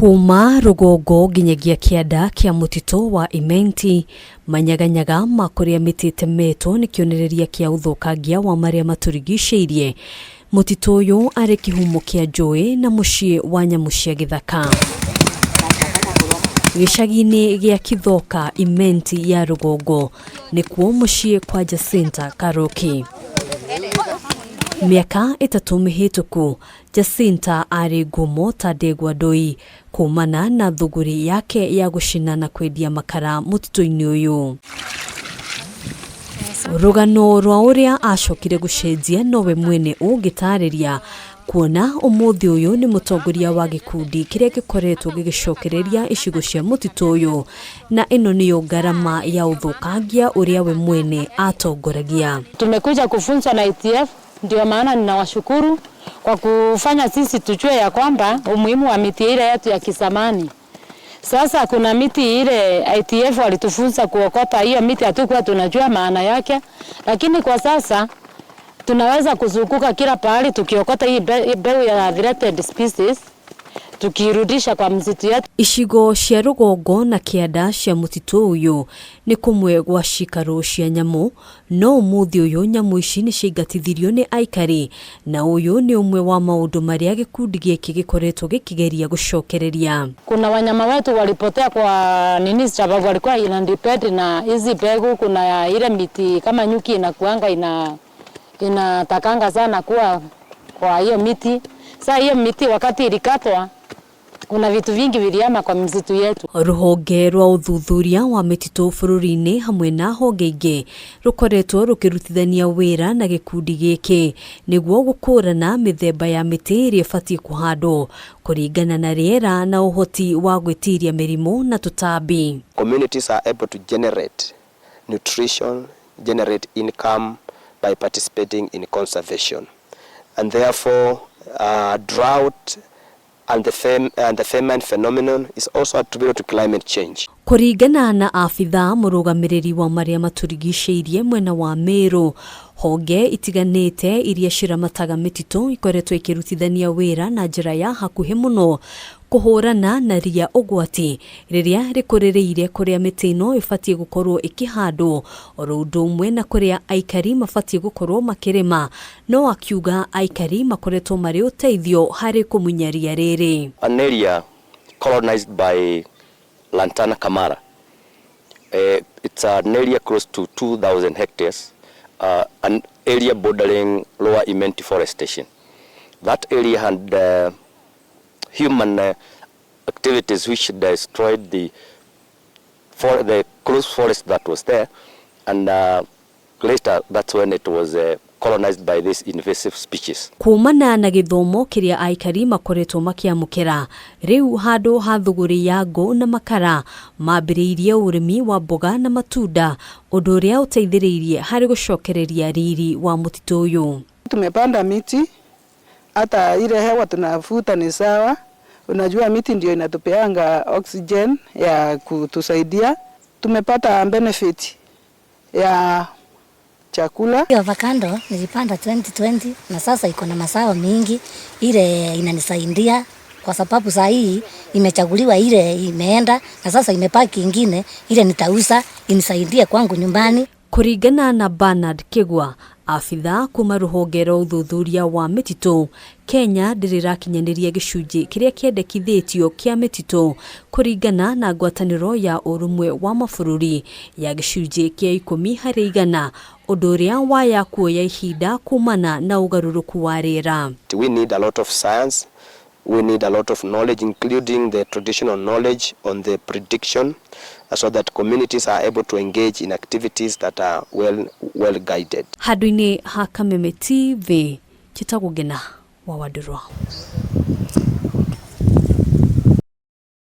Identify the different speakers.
Speaker 1: Kuma rugongo nginyagia kianda kia mutitu wa Imenti, manyaganyaga makuria miti itemetwo ni kionereria kia uthukangia wa maria maturigiciirie. Mutitu uyu ari kihumo kia njui na mucii wa nyamu cia githaka. Gicagi-ini gia Kithoka Imenti ya rugongo nikuo mucii kwa Jacinta Karoki. Miaka itatu mihituku, Jacinta ari ngumo ta ndegwa ndui kumana na thuguri yake ya gucina na kwendia makara mutitu-ini uyu. Rugano rwa uria acokire gucenjia nowe mwene ungitariria kuona umuthi uyu ni mutongoria wa gikundi kiria gikoretwo gigicokereria icigo cia mutitu uyu, na ino niyo garama ya uthukangia uria we mwene atongoragia.
Speaker 2: Tumekuja kufunza na ITF, ndio maana ninawashukuru kwa kufanya sisi tujue ya kwamba umuhimu wa miti ile yetu ya kisamani. Sasa kuna miti ile ITF walitufunza kuokota, hiyo miti hatukuwa tunajua maana yake, lakini kwa sasa tunaweza kuzunguka kila pahali tukiokota hii mbeu ya threatened species tukirudisha kwa msitu yetu.
Speaker 1: Icigo cia rugongo na kianda cia mutitu uyu ni kumwe gwa cikaro cia nyamu, no umuthi uyu nyamu ici ni ciingatithirio ni aikari, na uyu ni umwe wa maundu maria gikundi giki gikoretwo gikigeria gucokereria.
Speaker 2: Kuna wanyama wetu walipotea kwa nini, sababu walikuwa inadepend na hizi mbegu. Kuna ile miti kama nyuki inakuanga inatakanga sana kuwa kwa hiyo miti. Sasa hiyo miti wakati ilikatwa, kuna vitu vingi viliama kwa msitu yetu.
Speaker 1: Ruhonge rwa uthuthuria wa mititu bururi-ini hamwe na honge ingi rukoretwo rukirutithania wira na gikundi giki niguo gukurana mithemba ya miti iria ibatie kuhandwo kuringana na riera na uhoti wa gwitiria mirimu na tutambi.
Speaker 3: Communities are able to generate nutrition, generate income by participating in conservation, and therefore drought and the famine phenomenon is also attributed to climate change.
Speaker 1: Kuringana na afitha murugamiriri wa maria maturigiciirie mwena wa Meru, honge itiganite iria ciramataga mititu ikoretwo ikirutithania wira na njira ya hakuhi muno kuhurana na ria ugwati riria rikurereire kuria miti ino ibatie gukorwo ikihandwo oro undu umwe na kuria aikari mabatie gukorwo makirima, no akiuga aikari makoretwo mari uteithio hari kumunya ria riri.
Speaker 3: An area colonized by Lantana Kamara. It's an area close to 2,000 hectares, an area bordering lower Imenti forestation. That area had human activities which destroyed the close forest that was there, and later that's when it was colonized by these invasive species.
Speaker 1: Kumana na githomo kiria aikari makoretwo makiamukira, riu handu ha thuguri ya ngo na makara mambiriirie urimi wa mboga na matunda, undu uria uteithiriirie hari gucokereria riri wa mutitu uyu.
Speaker 4: Tumepanda miti, hata ile hewa tunavuta ni sawa. Unajua miti ndio inatupeanga oxygen ya kutusaidia. Tumepata benefit ya chakula.
Speaker 5: Avocado nilipanda 2020 na sasa iko na mazao mingi, ile inanisaidia kwa sababu saa hii imechaguliwa, ile imeenda na sasa imepaki ingine, ile nitauza inisaidie kwangu nyumbani.
Speaker 1: Kuringana na Bernard Kigwa, afitha kuma ruhonge rwa uthuthuria wa mititu, Kenya ndirirakinyaniria gicunji kiria kiendekithitio kia mititu kuringana na ngwataniro ya urumwe wa mabururi ya gicunji kia 10%, undu uria waya kuoya ihinda kumana na ugaruruku wa riera.
Speaker 3: We need a lot of science, we need a lot of knowledge, including the traditional knowledge on the prediction, so that communities are able to engage in activities that are well guided.
Speaker 1: Handũ-inĩ ha Kameme TV, Chitagũgena wa Wadurwa.